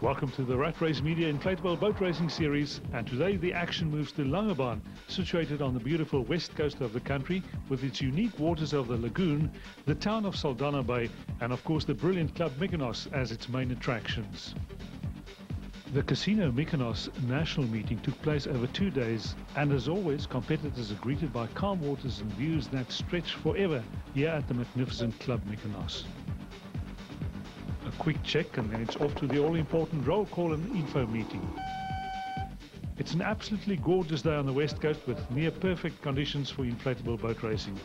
Welcome to the Rat Race Media Inflatable Boat Racing Series, and today the action moves to Langebaan, situated on the beautiful west coast of the country with its unique waters of the lagoon, the town of Saldanha Bay, and of course the brilliant Club Mykonos as its main attractions. The Casino Mykonos national meeting took place over 2 days, and as always competitors are greeted by calm waters and views that stretch forever here at the magnificent Club Mykonos. A quick check and then it's off to the all-important roll call and info meeting. It's an absolutely gorgeous day on the west coast with near perfect conditions for inflatable boat racing.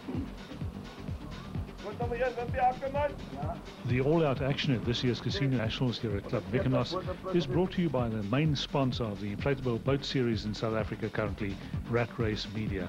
The all-out action at this year's Casino Nationals here at Club Mykonos is brought to you by the main sponsor of the inflatable boat series in South Africa currently, Rat Race Media.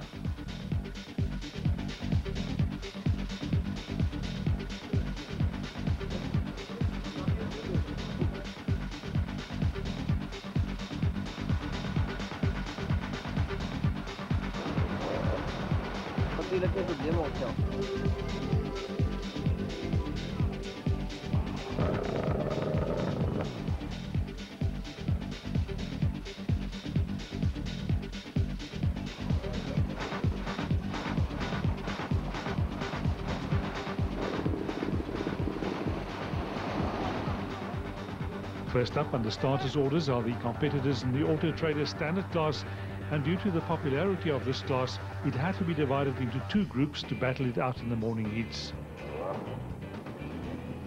First up under starters orders are the competitors in the Auto Trader Standard class, and due to the popularity of this class, it had to be divided into 2 groups to battle it out in the morning heats.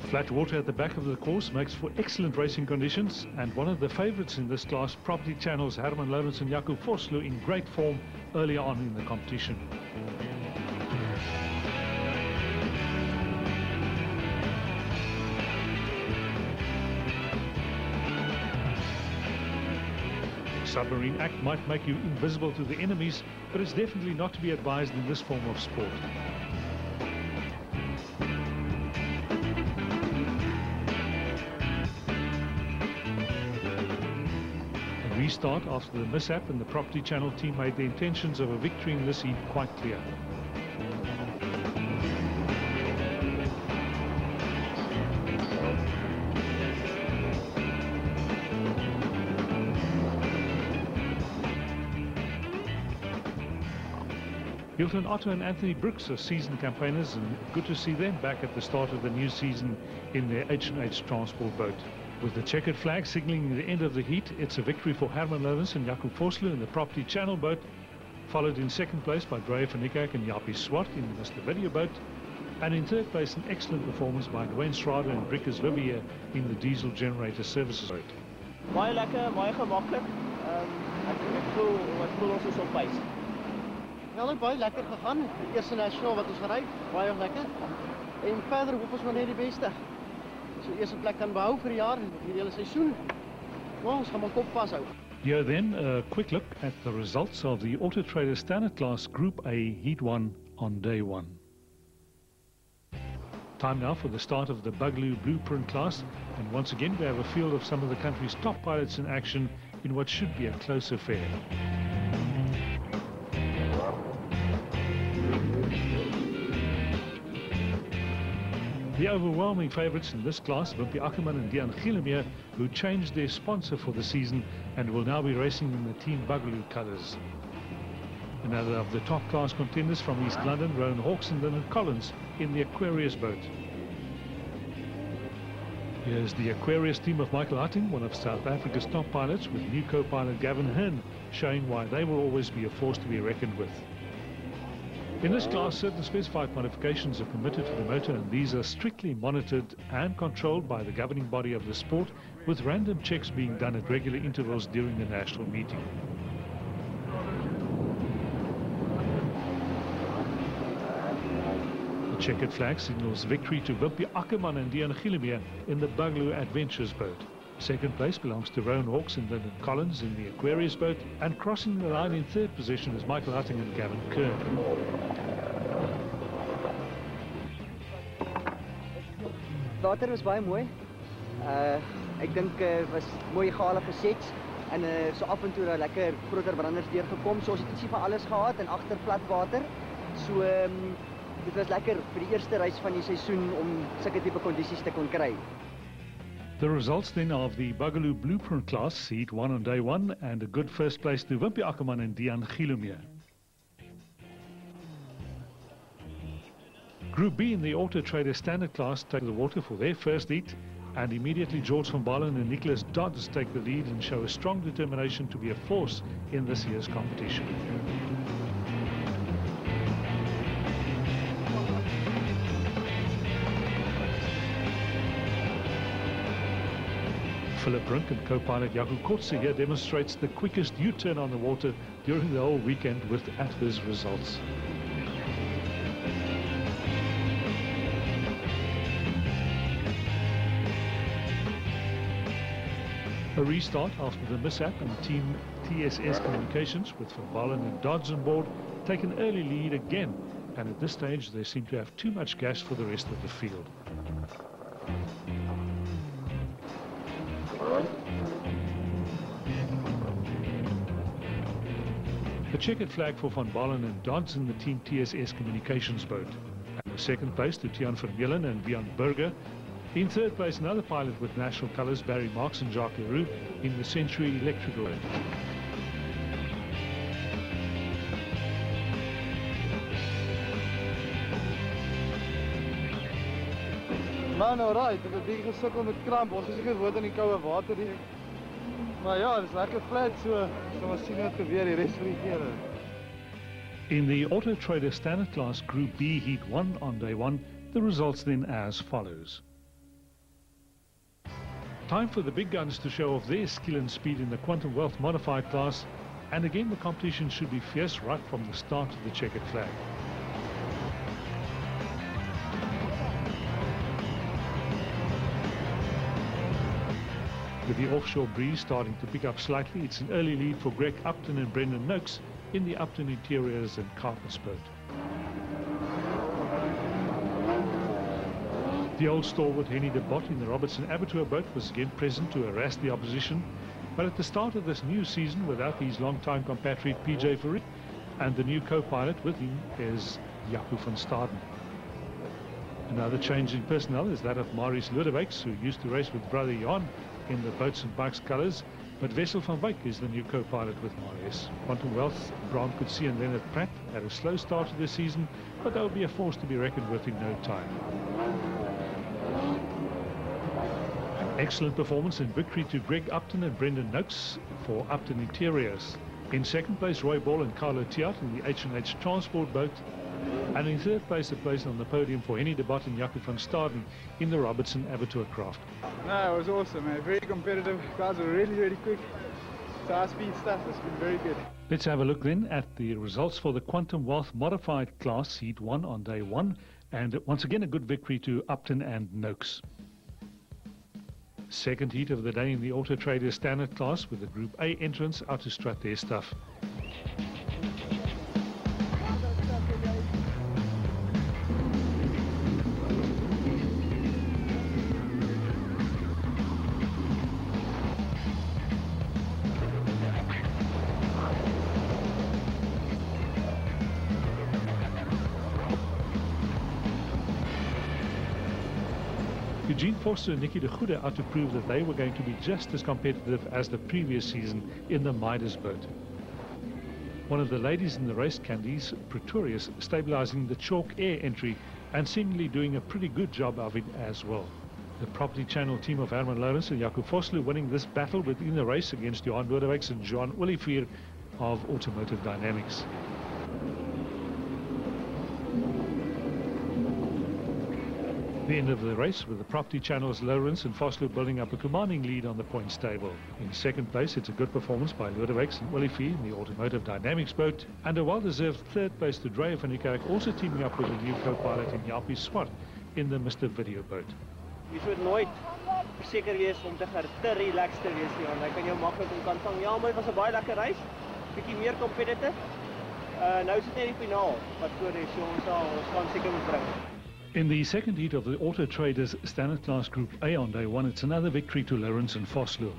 Flat water at the back of the course makes for excellent racing conditions, and one of the favourites in this class, Property Channel's Herman Lorenz and Jaco Vosloo, in great form early on in the competition. Submarine act might make you invisible to the enemies, but it's definitely not to be advised in this form of sport. A restart after the mishap, and the Property Channel team made the intentions of a victory in this heat quite clear. Hilton Otto and Anthony Brooks are seasoned campaigners, and good to see them back at the start of the new season in their H&H transport boat. With the checkered flag signalling the end of the heat, it's a victory for Herman Lorenz and Jaco Vosloo in the Property Channel boat, followed in second place by Dreyer van Niekerk and Jaapie Swart in the Mr. Video boat, and in third place an excellent performance by Dwayne Schrader and Brickers Vivier in the diesel generator services boat. Baie lekker, baie gemaklik. Ek voel ons is op pys. Wel, baie lekker gegaan. Die eerste nasionaal wat ons gery, baie lekker. En verder hoop ons maar net die beste. Ons die eerste plek kan behou vir die jaar en die hele seisoen. Maar ons gaan maar kop vashou. Here then, a quick look at the results of the Auto Trader Standard Class Group A Heat 1 on day 1. Time now for the start of the Buglu Blueprint class, and once again we have a field of some of the country's top pilots in action in what should be a close affair. The overwhelming favourites in this class, Wimpie Ackerman and Dean Gielemeier, who changed their sponsor for the season and will now be racing in the Team Buglu colours. Another of the top class contenders from East London, Rowan Hawkson and Collins in the Aquarius boat. Here's the Aquarius team of Michael Hutting, one of South Africa's top pilots, with new co-pilot Gavin Hearn, showing why they will always be a force to be reckoned with. In this class, certain specified modifications are permitted to the motor, and these are strictly monitored and controlled by the governing body of the sport, with random checks being done at regular intervals during the national meeting. The checkered flag signals victory to Wimpie Ackerman and Dean Gielemeier in the Buglu Adventures boat. Second place belongs to Rowan Hawks and Lyndon Collins in the Aquarius boat, and crossing the line in third position is Michael Hutting and Gavin Kern. Water was baie mooi. Ek dink was mooi gale geset en so af en toe daar lekker groter branders deurgekom. So ons het ietsie van alles gehad en agter plat water. So dit was lekker vir die eerste reis van die seisoen om sulke tipe kondisies te kon kry. The results then of the Bugaloo Blueprint class, Heat 1 on day 1, and a good first place to Wimpy Ackerman and Dian Gilumir. Group B in the Auto Trader Standard class take the water for their first heat, and immediately George van Balen and Nicholas Dodds take the lead and show a strong determination to be a force in this year's competition. Philip Rink and co-pilot Jaco Kotze here demonstrates the quickest U-turn on the water during the whole weekend with adverse results. A restart after the mishap, and Team TSS Communications with Van Balen and Dodds on board take an early lead again, and at this stage they seem to have too much gas for the rest of the field. A checkered flag for Van Balen and Dodds in the Team TSS Communications boat. And the second place to Tiaan Vermeulen and Björn Burger. In third place, another pilot with national colours, Barry Marks and Jacques Leroux in the Century Electrical boat. Man, alright, ek het 'n bietjie gesukkel met kramp. Ons is nie gewoond aan die koue water nie. Maar ja, dit is lekker flat, so ons sien wat gebeur die res van die keer. In the Auto Trader Standard Class Group B Heat 1 on day 1, the results then as follows. Time for the big guns to show off their skill and speed in the Quantum Wealth Modified class, and again the competition should be fierce right from the start of the checkered flag. With the offshore breeze starting to pick up slightly, it's an early lead for Greg Upton and Brendan Noakes in the Upton Interiors and Carpets boat. The old stalwart Henny de Bot in the Robertson Abattoir boat was again present to harass the opposition, but at the start of this new season without his long-time compatriot PJ Verriet, and the new co-pilot with him is Jaco van Staden. Another change in personnel is that of Marius Lodewijks, who used to race with brother Johan in the boats and bikes colours, but Wessel van Wyk is the new co-pilot with Marius. Quantum Wealth, Brian Coetzee and Leonard Pratt had a slow start to the season, but they will be a force to be reckoned with in no time. An excellent performance and victory to Greg Upton and Brendan Noakes for Upton Interiors. In second place, Roy Ball and Carlo Tiat in the H&H Transport boat. And in third place, a place on the podium for Henny de Bot and Jaco van Staden in the Robertson Abattoir craft. No, it was awesome, man. Very competitive. Guys were really quick. So high-speed stuff has been very good. Let's have a look then at the results for the Quantum Wealth Modified class, Heat 1 on day 1. And once again, a good victory to Upton and Noakes. Second heat of the day in the Auto Trader Standard class with the Group A entrants out to strut their stuff. Eugene Forster and Nicky de Goede out to prove that they were going to be just as competitive as the previous season in the Midas boat. One of the ladies in the race, Candice Pretorius, stabilizing the chalk air entry and seemingly doing a pretty good job of it as well. The Property Channel team of Herman Lawrence and Jaco Vosloo winning this battle within the race against Johan Lodewijks and Johan Olivier of Automotive Dynamics. The end of the race with the Property Channel's Lawrence and Vosloo building up a commanding lead on the points table. In second place, it's a good performance by Lodewijks and Olivier in the Automotive Dynamics boat, and a well-deserved third place to Dreyer van Niekerk, also teaming up with a new co-pilot in Japie Swart in the Mr. Video boat. Jy moet nooit verseker wees om te relaxed te wees nie, want hy kan jou maklik in kan vang. Ja, maar dit was 'n baie lekker reis. Bietjie meer competitive. Nou is dit net die finaal wat voor is, so ons gaan seker moet bring. In the second heat of the Auto Traders Standard Class Group A on day 1, it's another victory to Lawrence and Vosloo.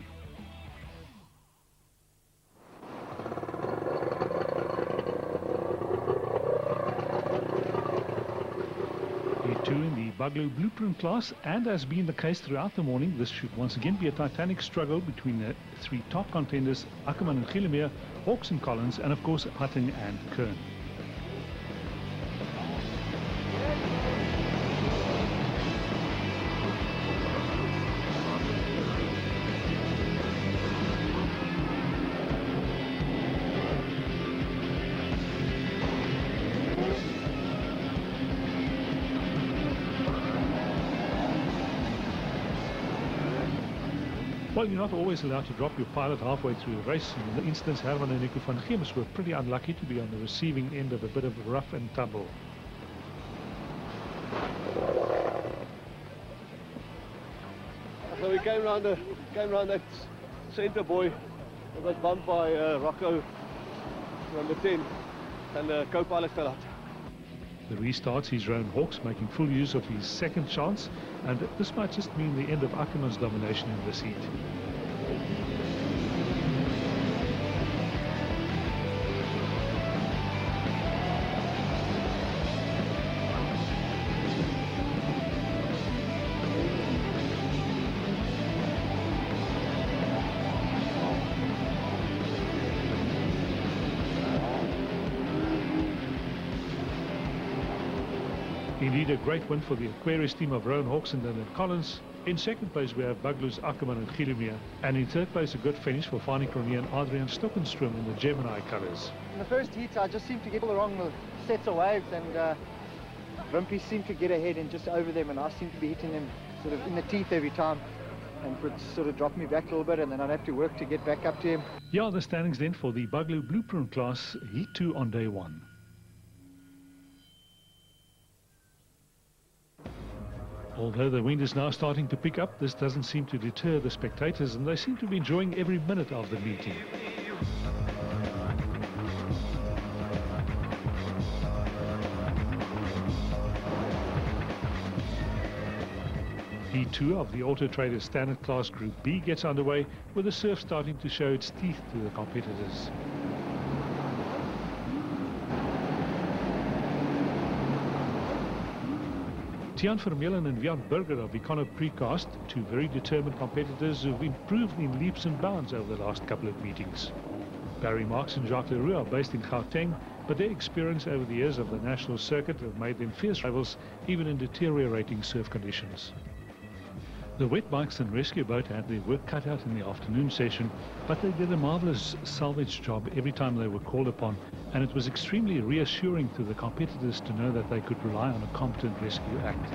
The Heat 2 in the Bugler Blueprint class, and as been the case throughout the morning, this should once again be a titanic struggle between the three top contenders, Ackerman and Gillemere, Hawks and Collins, and of course Hutting and Kern. Well, you're not always allowed to drop your pilot halfway through the race. In the instance, Herman and Nico van Geemes were pretty unlucky to be on the receiving end of a bit of rough and tumble. So we came round that centre boy that was bumped by Rocco, number 10, and the co-pilot fell out. The restarts his own Hawks, making full use of his second chance, and this might just mean the end of Ackerman's domination in this heat. Indeed, a great win for the Aquarius team of Rowan Hawksenden and Collins. In second place, we have Bugloos, Ackerman and Gillemere. And in third place, a good finish for Fani Cronier and Adrian Stockenstrom in the Gemini colours. In the first heat, I just seemed to get all the wrong sets of waves, and Wimpy seemed to get ahead and just over them, and I seemed to be hitting them sort of in the teeth every time. And it sort of dropped me back a little bit, and then I'd have to work to get back up to him. Yeah, the standings then for the Bugler Blueprint class, Heat 2 on day 1. Although the wind is now starting to pick up, this doesn't seem to deter the spectators, and they seem to be enjoying every minute of the meeting. Heat 2 of the Auto Trader Standard Class Group B gets underway, with the surf starting to show its teeth to the competitors. Tiaan Vermeulen and Wian Burger of Mykonos Precast, two very determined competitors who've improved in leaps and bounds over the last couple of meetings. Barry Marks and Jacques Leroux are based in Gauteng, but their experience over the years of the national circuit have made them fierce rivals even in deteriorating surf conditions. The wet bikes and rescue boat had their work cut out in the afternoon session, but they did a marvelous salvage job every time they were called upon, and it was extremely reassuring to the competitors to know that they could rely on a competent rescue act.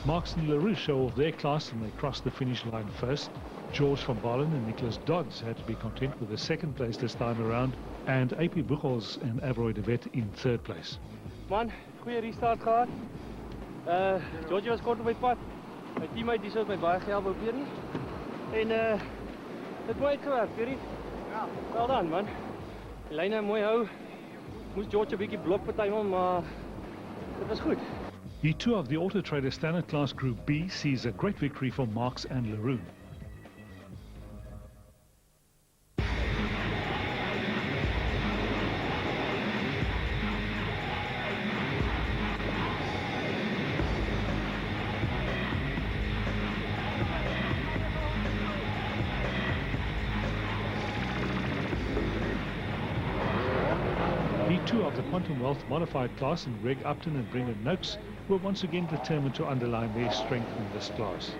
Marks and Leroux show off their class, and they crossed the finish line first. George van Balen and Nicholas Dodds had to be content with the second place this time around, and AP Buchholz and Avroy de Wet in third place. Man, goeie restart gehad. George was kort op my pad. My teammate die so met my baie gehelp probeer nie. En dit mooi uitgewerk, Pierre. Ja, wel dan man. Die lyne mooi hou. Moes George 'n bietjie blok partymal, maar dit was goed. Heat 2 of the Auto Trader Standard Class Group B sees a great victory for Marks and Leroux. Heat 2 of the Quantum Wealth Modified class, and Greg Upton and Brendan Noakes were once again determined to underline their strength in this class.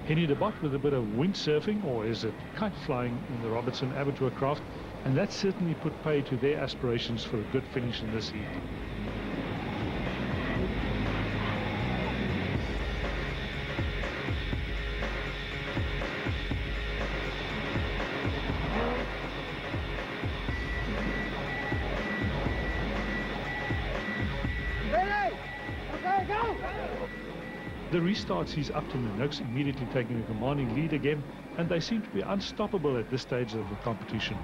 Henny de Bot with a bit of windsurfing, or is it kite flying, in the Robertson Abattoir craft, and that certainly put pay to their aspirations for a good finish in this heat. The restart sees Upton and Noakes immediately taking a commanding lead again, and they seem to be unstoppable at this stage of the competition.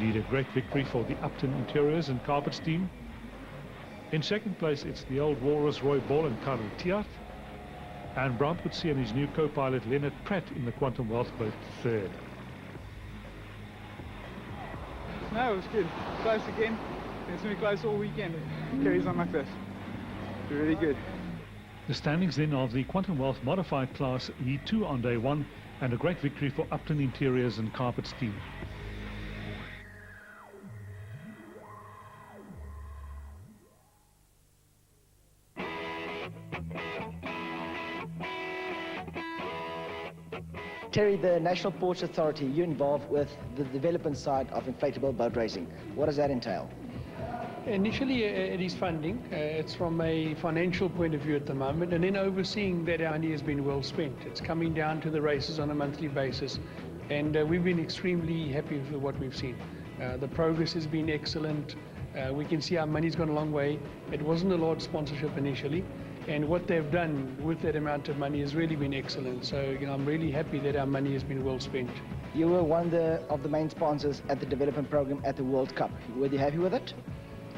indeed a great victory for the Upton Interiors and Carpets team. In second place, it's the old walrus Roy Ball and Karel Tiart. And Bram Coetzee and his new co-pilot Leonard Pratt in the Quantum Wealth boat third. No, it was good. Close again. It's going to be close all weekend. It carries on like this. Really good. The standings then of the Quantum Wealth modified class Heat 2 on day 1, and a great victory for Upton Interiors and Carpets team. Terry, the National Ports Authority, you're involved with the development side of inflatable boat racing. What does that entail? Initially, it is funding. It's from a financial point of view at the moment, and then overseeing that our money has been well spent. It's coming down to the races on a monthly basis, and we've been extremely happy with what we've seen. The progress has been excellent. We can see our money's gone a long way. It wasn't a large sponsorship initially, and what they've done with that amount of money has really been excellent. So, I'm really happy that our money has been well spent. You were one of the main sponsors at the development program at the World Cup. Were you happy with it?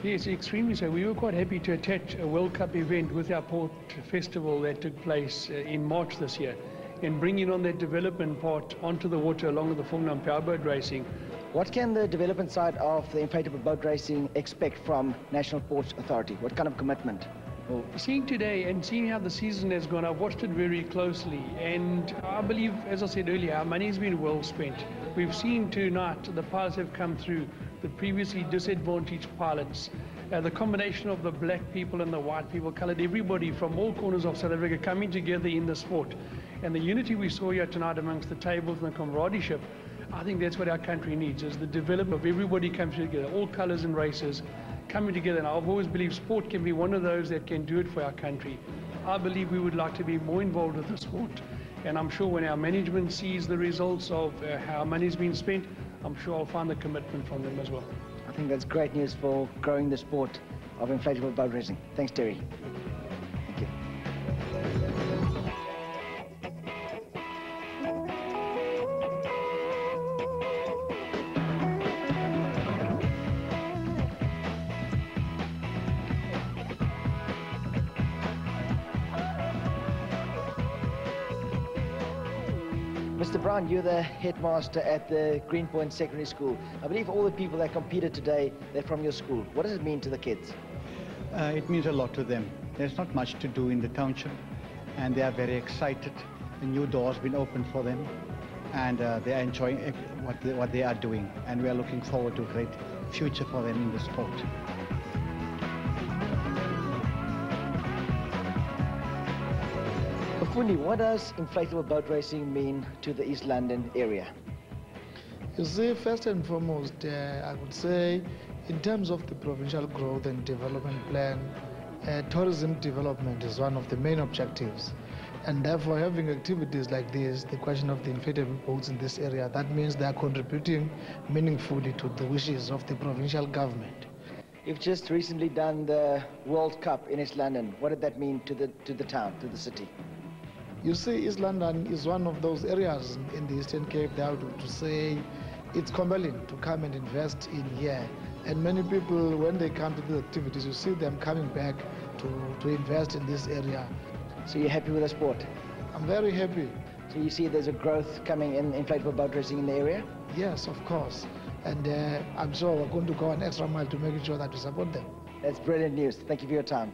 Yes, extremely so. We were quite happy to attach a World Cup event with our port festival that took place in March this year, and bringing on that development part onto the water along with the Formula 1 powerboat racing. What can the development side of the inflatable boat racing expect from National Ports Authority? What kind of commitment? Well, seeing today and seeing how the season has gone, I've watched it very closely, and I believe, as I said earlier, our money has been well spent. We've seen tonight the pilots have come through, the previously disadvantaged pilots, the combination of the black people and the white people, coloured, everybody from all corners of South Africa coming together in the sport. And the unity we saw here tonight amongst the tables and the camaraderie, I think that's what our country needs, is the development of everybody coming together, all colours and races, coming together. And I've always believed sport can be one of those that can do it for our country. I believe we would like to be more involved with the sport, and I'm sure when our management sees the results of how money's been spent, I'm sure I'll find the commitment from them as well. I think that's great news for growing the sport of inflatable boat racing. Thanks, Terry. Thank you. Mr. Brown, you're the headmaster at the Greenpoint Secondary School. I believe all the people that competed today, they're from your school. What does it mean to the kids? It means a lot to them. There's not much to do in the township, and they are very excited. The new door's been opened for them, and they are enjoying what they are doing, and we are looking forward to a great future for them in the sport. Fundi, what does inflatable boat racing mean to the East London area? You see, first and foremost, I would say, in terms of the provincial growth and development plan, tourism development is one of the main objectives. And therefore, having activities like this, the question of the inflatable boats in this area, that means they are contributing meaningfully to the wishes of the provincial government. You've just recently done the World Cup in East London. What did that mean to the town, to the city? You see, East London is one of those areas in the Eastern Cape that to say it's compelling to come and invest in here. And many people, when they come to the activities, you see them coming back to invest in this area. So you're happy with the sport? I'm very happy. So you see there's a growth coming in inflatable boat racing in the area? Yes, of course. And I'm sure we're going to go an extra mile to make sure that we support them. That's brilliant news. Thank you for your time.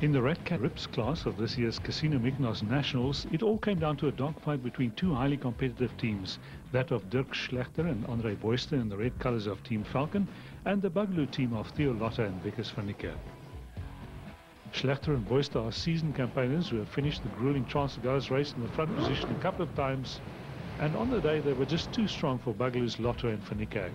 In the Red Cat Rips class of this year's Casino Mykonos Nationals, it all came down to a dogfight between two highly competitive teams, that of Dirk Schlechter and Andre Boyster in the red colours of Team Falcon, and the Bugalo team of Theo Lotte and Wickers van Niekerk. Schlechter and Boyster are seasoned campaigners who have finished the grueling Transgars race in the front position a couple of times, and on the day they were just too strong for Bugalo's Lotte and van Niekerk.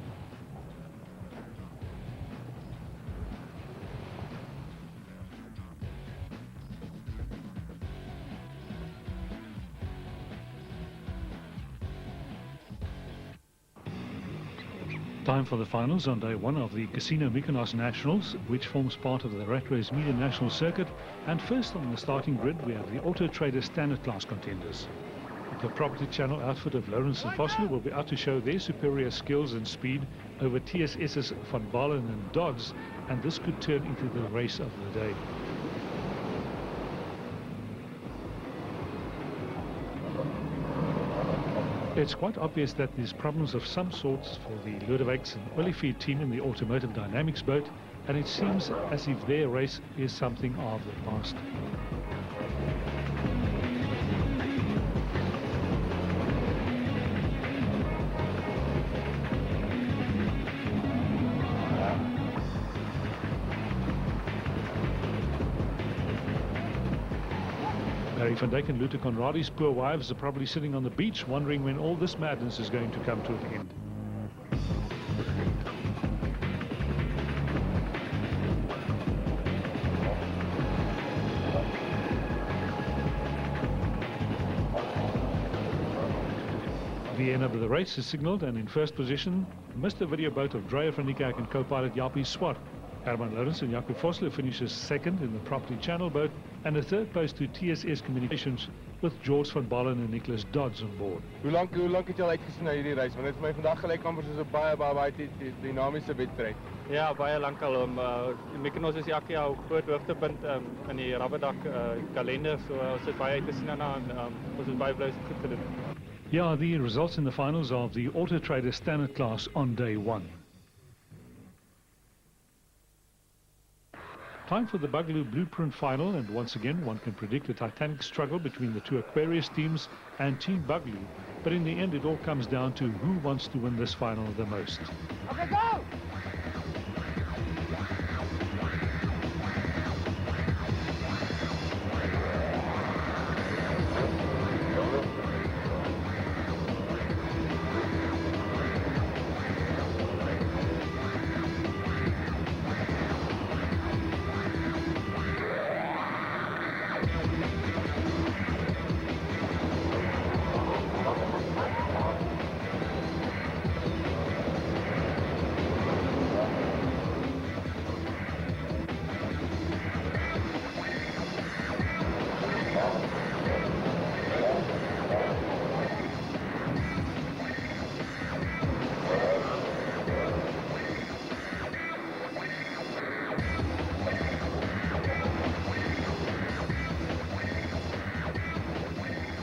Time for the finals on day one of the Casino Mykonos Nationals, which forms part of the Rat Race Media National Circuit. And first on the starting grid, we have the Auto Trader Standard Class contenders. The Property Channel outfit of Lawrence and Vosloo will be out to show their superior skills and speed over TSS's Van Balen and Dodds, and this could turn into the race of the day. It's quite obvious that there's problems of some sorts for the Ludovics and Olivier team in the Automotive Dynamics boat, and it seems as if their race is something of the past. Barry van Dijk and Luther Conradi's poor wives are probably sitting on the beach wondering when all this madness is going to come to an end. The end of the race is signalled, and in first position, Mr. Video Boat of Dreyer van Niekerk and co-pilot Jaapie Swart. Herman Lawrence and Jaco Vosloo finishes second in the Property Channel boat, and a third place to TSS Communications with George van Balen and Nicholas Dodds on board. Hoe lang het jy al uitgesien na hierdie reis? Want dit is vir my vandag gelyk amper soos 'n baie dinamiese wedstryd. Ja, baie lank al. Mykonos is elke jaar 'n groot hoogtepunt in die Rabbedag kalender, so ons het baie uitgesien daarna en ons is baie bly ons het goed gedoen. Yeah, the results in the finals of the Auto Trader Standard Class on day one. Time for the Bugaloo Blueprint final, and once again one can predict a titanic struggle between the two Aquarius teams and Team Bugaloo, but in the end it all comes down to who wants to win this final the most. Okay, go!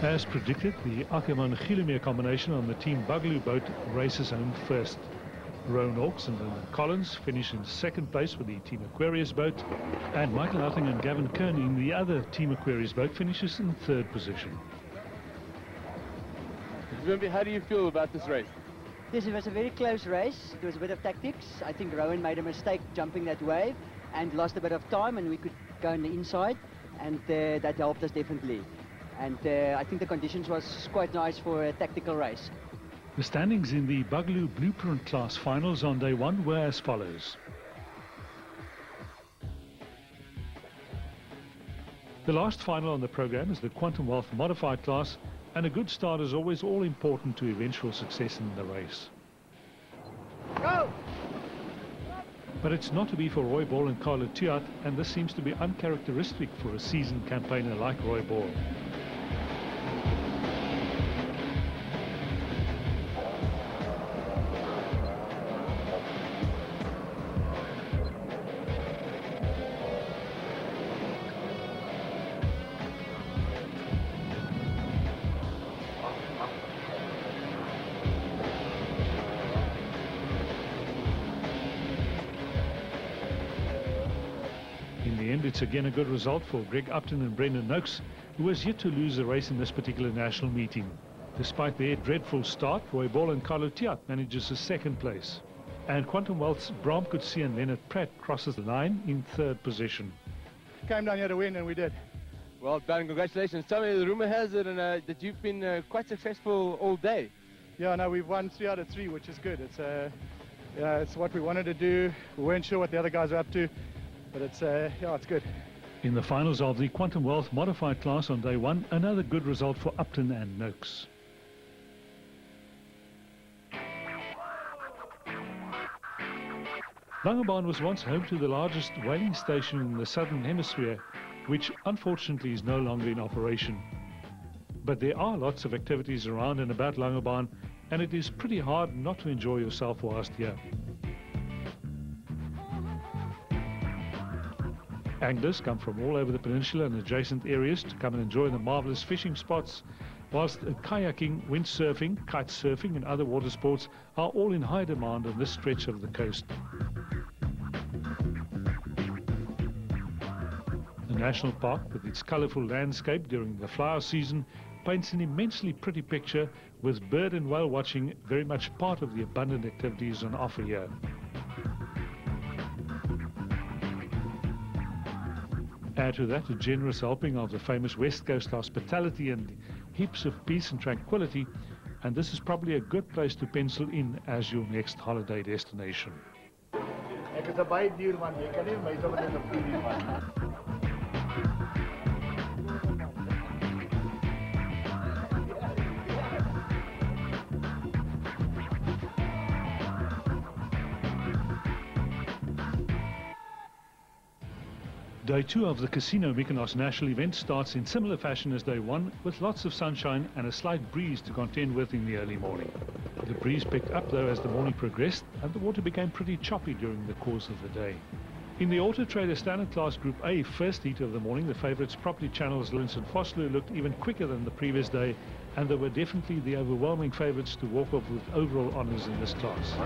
As predicted, the Ackerman-Gielemeier combination on the Team Bugaloo boat races home first. Rowan Hawkes and Lyndon Collins finish in second place with the Team Aquarius boat, and Michael Houghton and Gavin Kearney in the other Team Aquarius boat finishes in third position. How do you feel about this race? Yes, it was a very close race. It was a bit of tactics. I think Rowan made a mistake jumping that wave and lost a bit of time, and we could go on the inside, and that helped us definitely. And I think the conditions was quite nice for a tactical race. The standings in the Bugaloo Blueprint class finals on day one were as follows. The last final on the program is the Quantum Wealth Modified class, and a good start is always all important to eventual success in the race. Go! But it's not to be for Roy Ball and Carlo Tuat, and this seems to be uncharacteristic for a seasoned campaigner like Roy Ball. It's again a good result for Greg Upton and Brendan Noakes, who has yet to lose a race in this particular national meeting. Despite their dreadful start, Roy Ball and Carlo Tiat manages a second place. And Quantum Wealth's Bram Coetzee and Leonard Pratt crosses the line in third position. Came down here to win, and we did. Well done, congratulations. Tell me, the rumor has it that you've been quite successful all day. Yeah, no, we've won 3 out of 3, which is good. It's what we wanted to do. We weren't sure what the other guys were up to. But it's good. In the finals of the Quantum Wealth Modified class on day one, another good result for Upton and Noakes. Langebaan was once home to the largest whaling station in the southern hemisphere, which unfortunately is no longer in operation. But there are lots of activities around and about Langebaan, and it is pretty hard not to enjoy yourself whilst here. Anglers come from all over the peninsula and adjacent areas to come and enjoy the marvellous fishing spots, whilst kayaking, windsurfing, kite surfing and other water sports are all in high demand on this stretch of the coast. The national park, with its colourful landscape during the flower season, paints an immensely pretty picture, with bird and whale watching very much part of the abundant activities on offer here. Add to that a generous helping of the famous West Coast hospitality and heaps of peace and tranquility, and this is probably a good place to pencil in as your next holiday destination. Day 2 of the Casino Mykonos National event starts in similar fashion as Day 1, with lots of sunshine and a slight breeze to contend with in the early morning. The breeze picked up though as the morning progressed, and the water became pretty choppy during the course of the day. In the Auto Trader Standard Class Group A first heat of the morning, the favourites Property Channel's Lawrence and Vosloo looked even quicker than the previous day, and they were definitely the overwhelming favourites to walk off with overall honours in this class.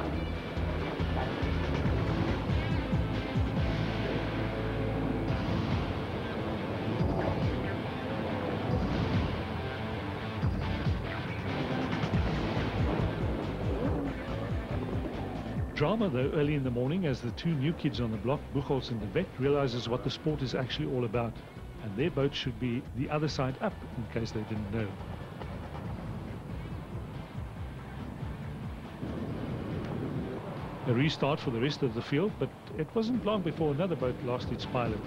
Drama though early in the morning as the two new kids on the block, Buchholz and the Vet, realizes what the sport is actually all about, and their boat should be the other side up in case they didn't know. A restart for the rest of the field, but it wasn't long before another boat lost its pilot.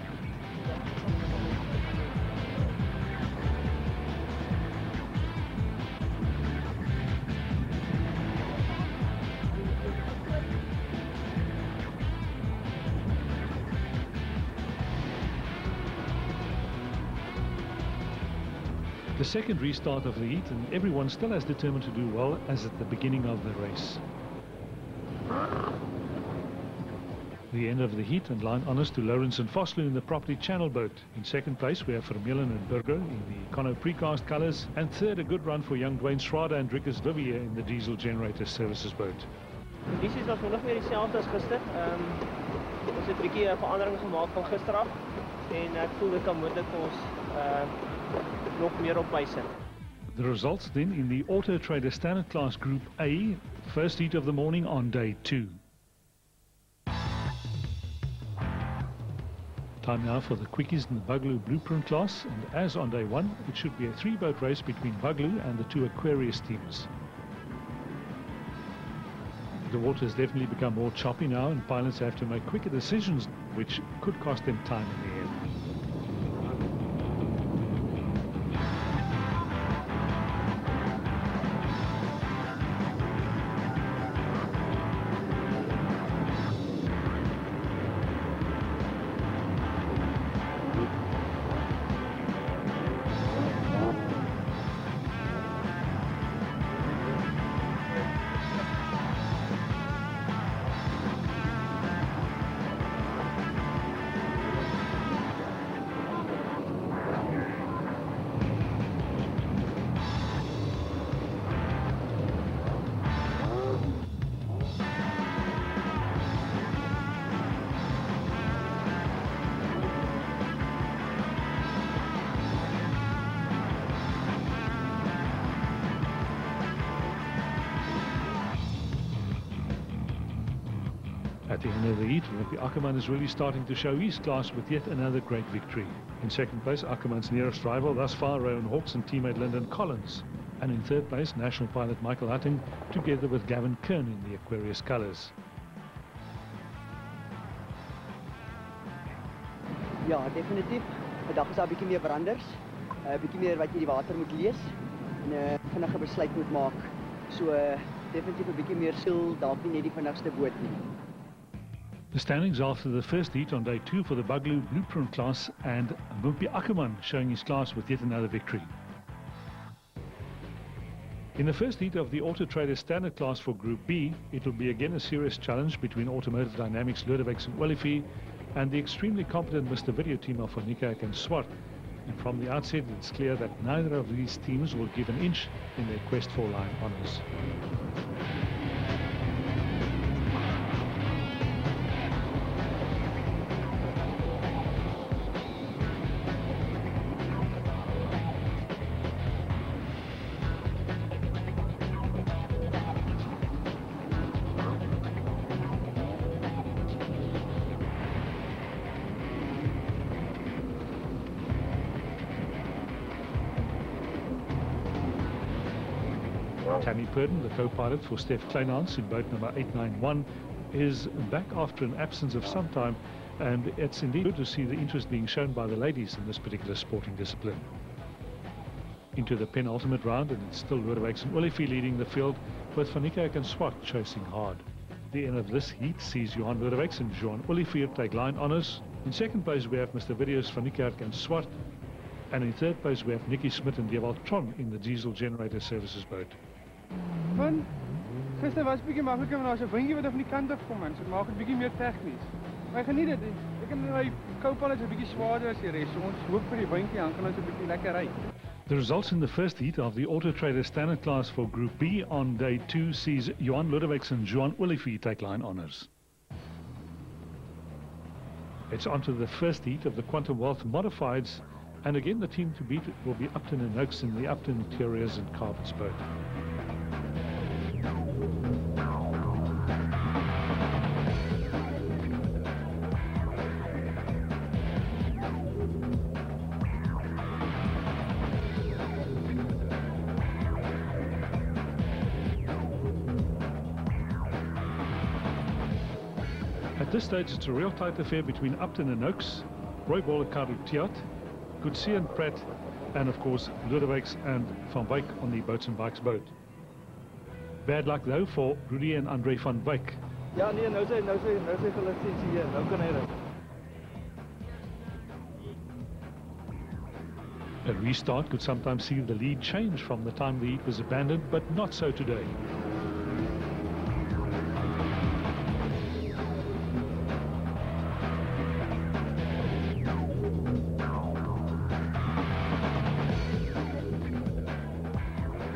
The second restart of the heat, and everyone still as determined to do well as at the beginning of the race. The end of the heat and line honours to Lawrence and Vosloo in the Property Channel boat. In second place we have Vermeulen and Burger in the Econo Precast colours, and third a good run for young Dwayne Schrader and Drickers Vivier in the Diesel Generator Services boat. Condities was nog meer dieselfde as gister. Ons het 'n bietjie 'n verandering gemaak van gister af en ek voel dit kan moontlik vir ons nog meer op pys sit. The results then in the Auto Trader Standard Class Group A, first heat of the morning on Day 2. Time now for the quickies in the Bugloo Blueprint class, and as on Day 1, it should be a 3-boat race between Bugloo and the 2 Aquarius teams. The water has definitely become more choppy now, and pilots have to make quicker decisions, which could cost them time in the end. At the end of the heat, Ricky Ackerman is really starting to show his class with yet another great victory. In second place, Ackerman's nearest rival thus far, Rowan Hawks and teammate Lyndon Collins. And in third place, national pilot Michael Hutting, together with Gavin Kern in the Aquarius colours. Ja, definitief. Vandag is daar 'n bietjie meer veranders. 'n Bietjie meer wat jy die water moet lees en 'n vinnige besluit moet maak. So definitief 'n bietjie meer siel, dalk nie net die vinnigste boot nie. The standings after the first heat on day 2 for the Buglu Blueprint class, and Mumpi Ackerman showing his class with yet another victory. In the first heat of the Auto Trader Standard class for Group B, it will be again a serious challenge between Automotive Dynamics Ludovics and Olivier and the extremely competent Mr. Video team of Van Niekerk and Swart. And from the outset, it's clear that neither of these teams will give an inch in their quest for line honours. Tammy Purden, the co-pilot for Steph Kleinhans in boat number 891, is back after an absence of some time, and it's indeed good to see the interest being shown by the ladies in this particular sporting discipline. Into the penultimate round, and it's still Ludovics and Olivier leading the field, with Van Niekerk and Swart chasing hard. The end of this heat sees Johan Ludovics and Johan Olivier take line honours. In second place we have Mr. Video's Van Niekerk and Swart, and in third place we have Nicky Smit and Dewald Tron in the diesel generator services boat. Man, gister was 'n bietjie makliker want daar's 'n windjie wat van die kant af kom en so maak dit 'n bietjie meer tegnies. Maar ek geniet dit. Ek en my co-pilot is 'n bietjie swaarder as die res. So ons hoop vir die windjie dan kan ons 'n bietjie lekker ry. The results in the first heat of the Auto Trader Standard class for Group B on day 2 sees Johan Ludovics and Johan Olivier take line honours. It's on to the first heat of the Quantum Wealth Modifieds, and again the team to beat will be Upton and Oaks in the Upton Interiors and Carpets boat. At this stage, it's a real tight affair between Upton and Oaks, Roy Bolekaru Tiat, Coetzee and Pratt, and of course Ludovics and Van Wyk on the Boats and Bikes boat. Bad luck though for Rudy and Andre van Wyk. Ja nee, nou sy lisensie hier. Nou kan hy ry. A restart could sometimes see the lead change from the time the heat was abandoned, but not so today.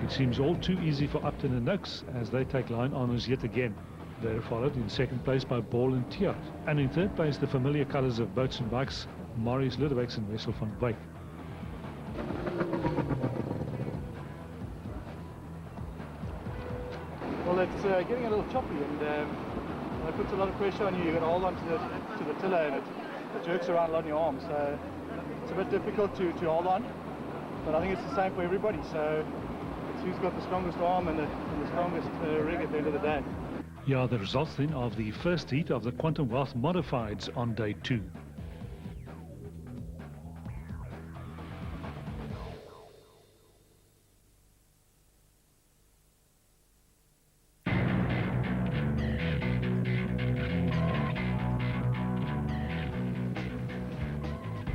It seems all too easy for Upton and Oaks as they take line honours yet again. They are followed in second place by Ball and Tiat, and in third place the familiar colours of Boats and Bikes, Maurice Ludovics and Wessel van Wyk. Well, it's getting a little choppy, and it puts a lot of pressure on you. You've got to hold on to the tiller, and it jerks around a lot in your arms. So it's a bit difficult to hold on, but I think it's the same for everybody. So it's who's got the strongest arm and the strongest rig at the end of the day. Yeah, the results then of the first heat of the Quantum Wealth Modifieds on day 2.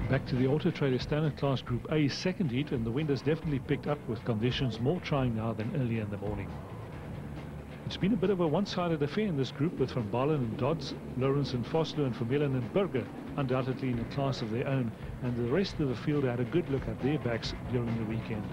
Back to the Auto Trader Standard Class Group A second heat, and the wind has definitely picked up with conditions more trying now than earlier in the morning. It's been a bit of a one-sided affair in this group, with Van Balen and Dodds, Lawrence and Vosloo and Vermeulen and Burger undoubtedly in a class of their own, and the rest of the field had a good look at their backs during the weekend.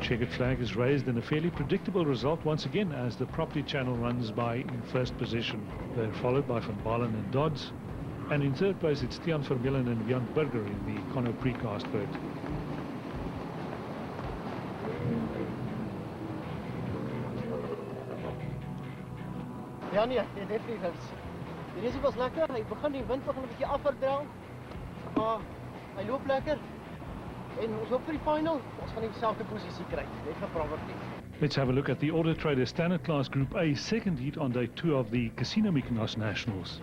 checkered flag is raised in a fairly predictable result once again as the Property Channel runs by in first position. They're followed by Van Balen and Dodds, and in third place it's Tian Vermeulen and Jan Burger in the Conno precast boat. Ja nee, definitief. Die race was lekker. Hy begin die wind begin 'n bietjie afverdrel. Maar hy loop lekker. En ons hoop vir die final, ons gaan dieselfde posisie kry. Net vir Property. Let's have a look at the Auto Trader Standard Class Group A second heat on day 2 of the Casino Mykonos Nationals.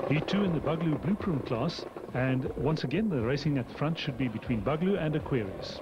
Heat 2 in the Buglu Blueprint class, and once again the racing at the front should be between Buglu and Aquarius.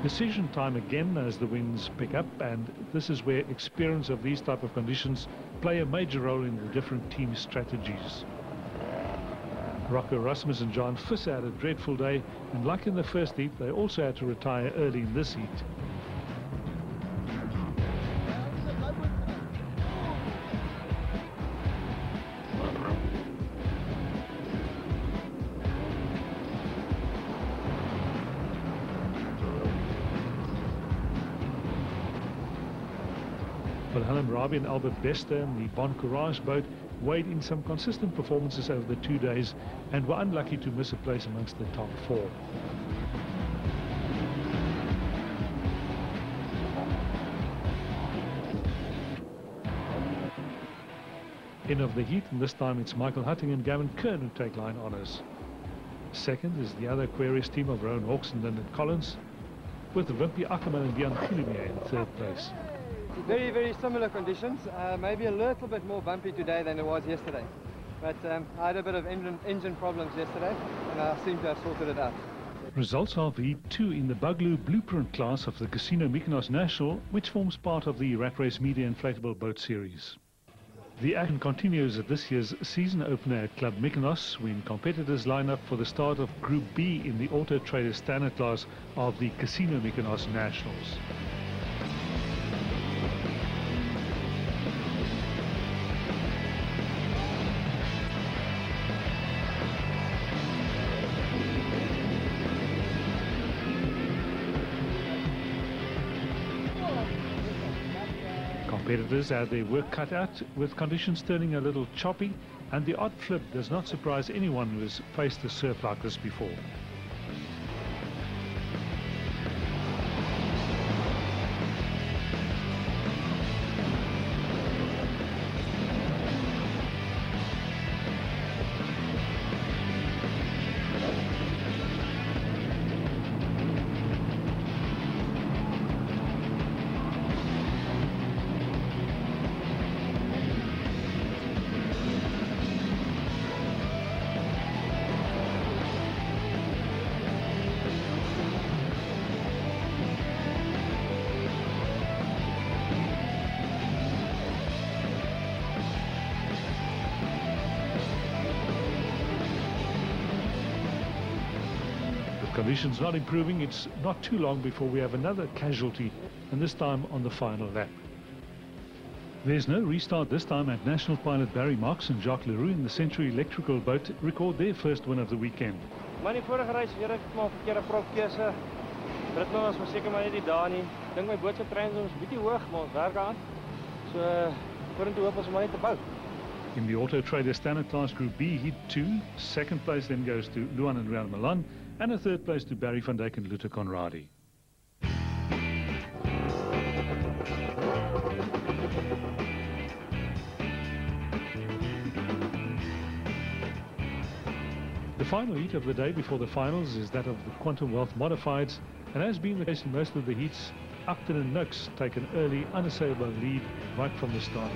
Decision time again as the winds pick up, and this is where experience of these type of conditions play a major role in the different team strategies. Rocco Rasmus and John Visser had a dreadful day, and like in the first heat, they also had to retire early in this heat. Well, Helen Rabi and Albert Bester in the Bon Courage boat weighed in some consistent performances over the 2 days and were unlucky to miss a place amongst the top 4. End of the heat, and this time it's Michael Hutting and Gavin Kern who take line honours. Second is the other Aquarius team of Rowan Hawks and Lyndon Collins, with Wimpy Ackerman and Dian Gillier in third place. Very, very similar conditions, maybe a little bit more bumpy today than it was yesterday. But I had a bit of engine problems yesterday, and I seem to have sorted it out. Results of Heat 2 in the Buglu Blueprint class of the Casino Mykonos National, which forms part of the Rat Race Media Inflatable Boat Series. The action continues at this year's season opener at Club Mykonos when competitors line up for the start of Group B in the Auto Trader Standard class of the Casino Mykonos Nationals. Competitors had their work cut out, with conditions turning a little choppy, and the odd flip does not surprise anyone who has faced a surf like this before. Conditions not improving, it's not too long before we have another casualty, and this time on the final lap. There's no restart this time, and national pilot Barry Marks and Jacques Leroux in the Century Electrical boat record their first win of the weekend. Maar die vorige reis weer het maar verkeerde propkeuse. Ritme was seker maar net die daar nie. Dink my boot se trein is bietjie hoog, maar ons werk aan. So vorentoe hoop ons maar net te bou. In the Auto Trader Standard Class Group B Heat 2, second place then goes to Luan and Ryan Milan, and a third place to Barry van Dijk and Luther Conradi. The final heat of the day before the finals is that of the Quantum Wealth Modifieds, and as been the case in most of the heats, Upton and Nux take an early, unassailable lead right from the start.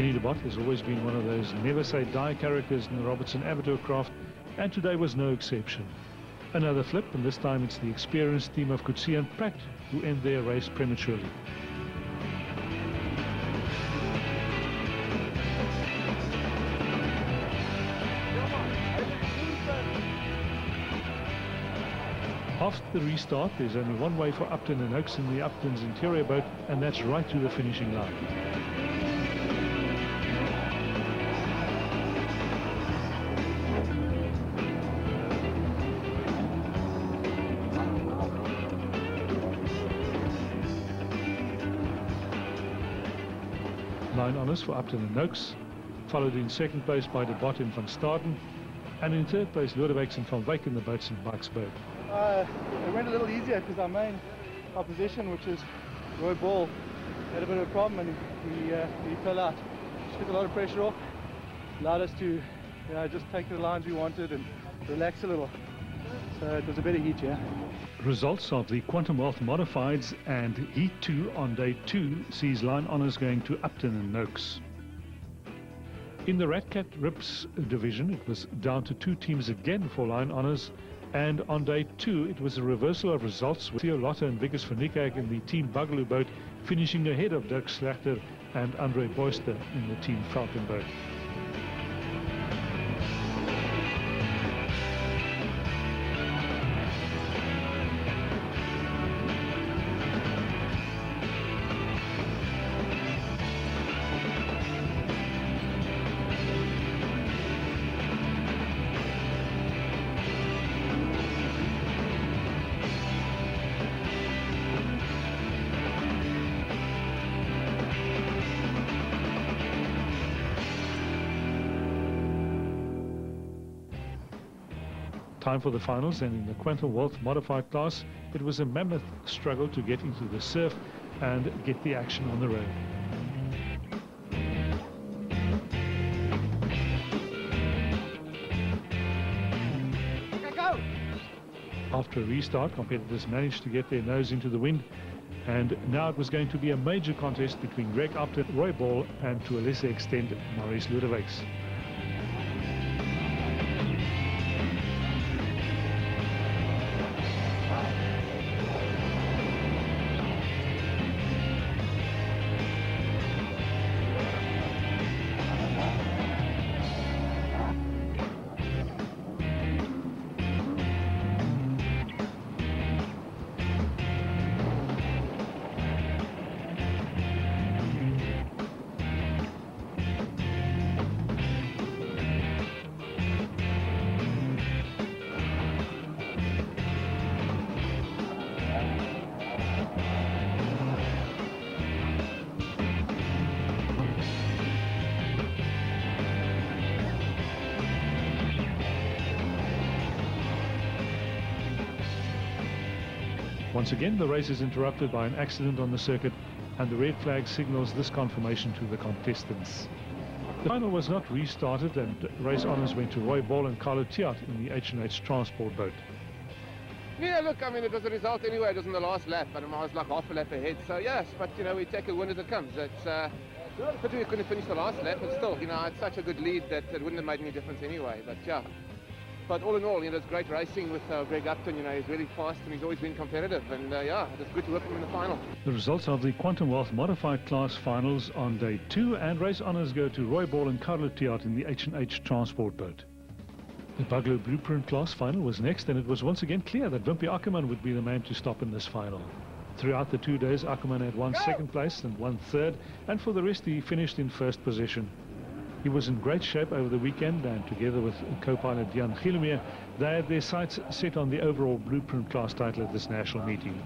Henny de Bot has always been one of those never-say-die characters in the Robertson amateur craft, and today was no exception. Another flip, and this time it's the experienced team of Coetzee and Pratt who end their race prematurely. After the restart, there's only one way for Upton and Oakes in the Upton's interior boat, and that's right to the finishing line. Line honours for Upton and Oakes, followed in second place by de Bot and Van Staden, and in third place Lodewijks and Van Wyk in the boats in Mike's boat. It went a little easier because our main opposition, which is Roy Ball, had a bit of a problem, and he fell out. Just took a lot of pressure off, allowed us to just take the lines we wanted and relax a little. So it was a better heat, yeah. Results of the Quantum Wealth Modifieds and Heat 2 on day 2 sees line honours going to Upton and Oakes. In the Ratcat Rips division, it was down to 2 teams again for line honours, and on day 2 it was a reversal of results with Theo Lotte and Vickers van Niekerk in the Team Bugaloo boat finishing ahead of Dirk Slachter and Andre Boyster in the Team Falcon boat. Time for the finals, and in the Quantum Wealth Modified class, it was a mammoth struggle to get into the surf and get the action on the road. After a restart, competitors managed to get their nose into the wind, and now it was going to be a major contest between Greg Upton, Roy Ball, and to a lesser extent, Maurice Lodewijks. Once again, the race is interrupted by an accident on the circuit, and the red flag signals this confirmation to the contestants. The final was not restarted, and race honours went to Roy Ball and Carlo Tiat in the H&H transport boat. Yeah, look, I mean, it was a result anyway. It was in the last lap, and I was like half a lap ahead. So, yes, but, you know, we take a win as it comes. It's, but we couldn't finish the last lap, but still, you know, it's such a good lead that it wouldn't have made any difference anyway. But, yeah. But all in all, you know, it's great racing with Greg Upton. You know, he's really fast and he's always been competitive. And, yeah, it's good to work him in the final. The results of the Quantum Wealth Modified class finals on day 2, and race honours go to Roy Ball and Carlo Tiat in the H&H transport boat. The Bugaloo Blueprint class final was next, and it was once again clear that Wimpy Ackerman would be the man to stop in this final. Throughout the 2 days, Ackerman had won second place and won third, and for the rest he finished in first position. He was in great shape over the weekend, and together with co-pilot Jan Gillemeier, they had their sights set on the overall Blueprint class title at this national meeting.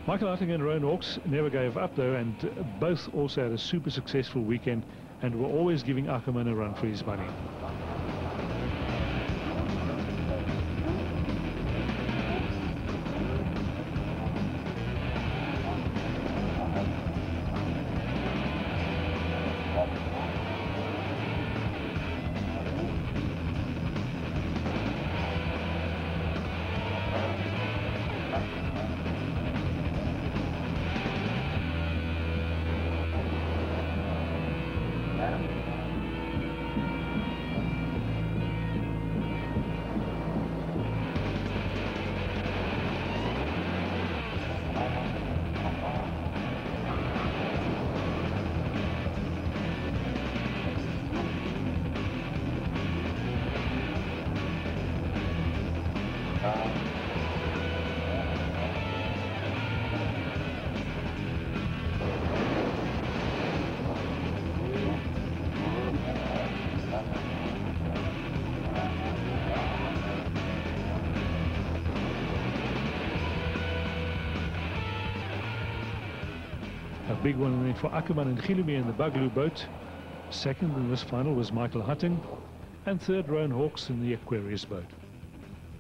Michael Hutting and Rowan Hawks never gave up though, and both also had a super successful weekend and were always giving Ackerman a run for his money. A big one went for Ackerman and Gilumi in the Buglu boat. Second in this final was Michael Hutting, and third Rowan Hawks in the Aquarius boat.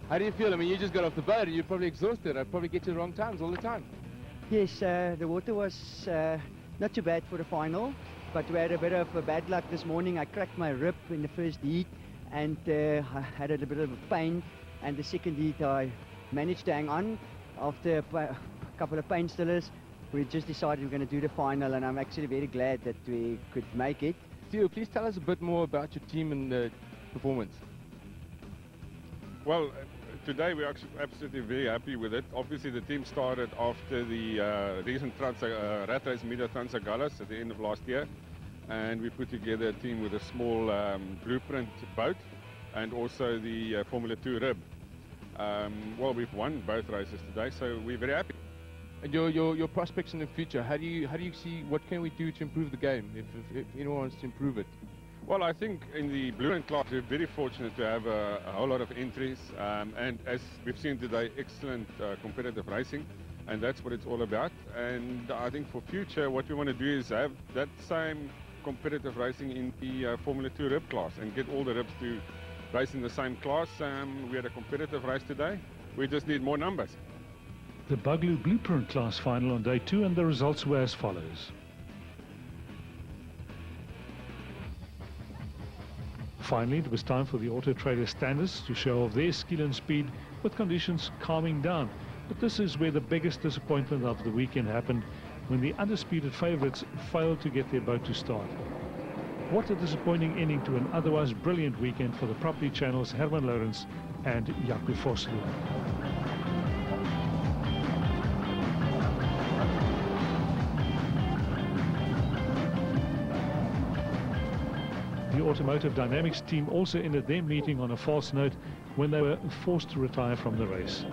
How do you feel? I mean, you just got off the boat, you're probably exhausted. I'd probably get to the wrong times all the time. Yes, the water was not too bad for the final, but we had a bit of bad luck this morning. I cracked my rib in the first heat, and I had a bit of a pain, and the second heat I managed to hang on. After a couple of painkillers, we just decided we're going to do the final, and I'm actually very glad that we could make it. Theo, please tell us a bit more about your team and the performance. Well, today we're absolutely very happy with it. Obviously the team started after the recent rat race meet at Transagallas at the end of last year, and we put together a team with a small blueprint boat and also the Formula 2 rib. Well, we've won both races today, so we're very happy. And your prospects in the future, how do you see, what can we do to improve the game if anyone wants to improve it? Well, I think in the blueprint class we're very fortunate to have a whole lot of entries, and as we've seen today, excellent competitive racing, and that's what it's all about. And I think for future what we want to do is have that same competitive racing in the Formula 2 rib class and get all the ribs to race in the same class. We had a competitive race today, we just need more numbers. The Buglu Blueprint class final on day 2, and the results were as follows. Finally, it was time for the Auto Trader standards to show off their skill and speed with conditions calming down. But this is where the biggest disappointment of the weekend happened, when the undisputed favourites failed to get their boat to start. What a disappointing ending to an otherwise brilliant weekend for the Property Channel's Herman Lourens and Jaco Vosloo. The Automotive Dynamics team also ended their meeting on a false note when they were forced to retire from the race.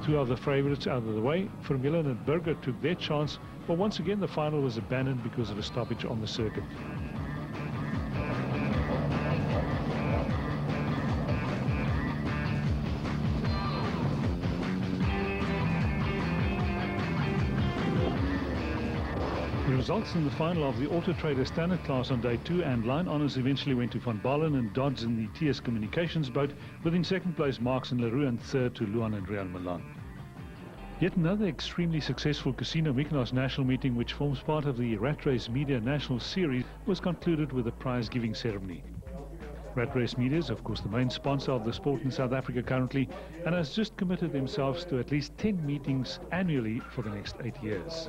Two of the favourites out of the way, Vermeulen and Burger took their chance, but once again the final was abandoned because of a stoppage on the circuit. The results in the final of the Auto Trader Standard class on day 2, and line honours eventually went to Van Balen and Dodds in the TS Communications boat, with in second place Marx and Leroux and third to Luan and Real Milan. Yet another extremely successful Casino Mykonos national meeting, which forms part of the Rat Race Media National Series, was concluded with a prize-giving ceremony. Rat Race Media is of course the main sponsor of the sport in South Africa currently, and has just committed themselves to at least 10 meetings annually for the next 8 years.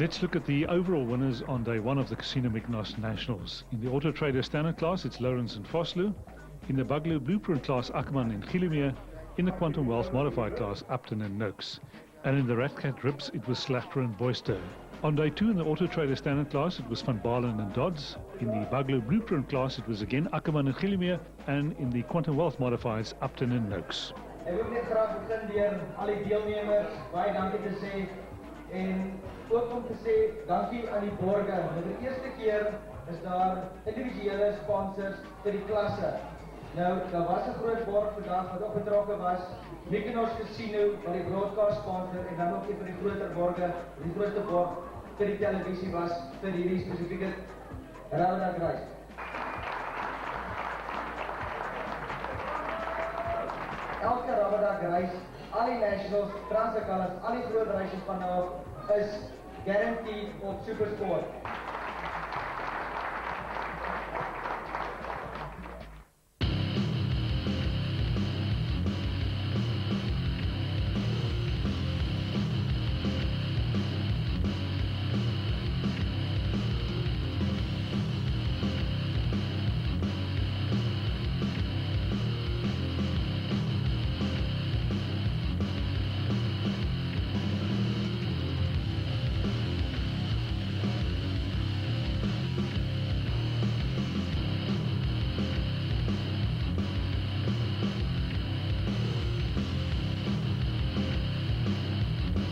Let's look at the overall winners on day 1 of the Casino Mykonos Nationals. In the Auto Trader Standard class, it's Lourens and Vosloo. In the Buglu Blueprint class, Ackerman and Gilumi. In the Quantum Wealth Modified class, Upton and Noakes. And in the Ratcat Ribs, it was Slachter and Boyster. On day 2 in the Auto Trader Standard class, it was Van Balen and Dodds. In the Buglu Blueprint class, it was again Ackerman and Gilumi. And in the Quantum Wealth Modifieds, Upton and Noakes. Ek wil net graag begin deur al die deelnemers baie dankie te sê en ook om te sê dankie aan die borgers. Vir die eerste keer is daar individuele sponsors vir die klasse. Nou, daar was 'n groot borg vandag wat ook betrokke was, Mykonos Casino, wat die broadcast sponsor, en dan ook vir die groter borge, die grootste borg vir die televisie was, vir hierdie spesifieke Ramadan reis. Elke Ramadan reis al die nationals, transvakaners, al die groot races van nou af is guaranteed op Supersport.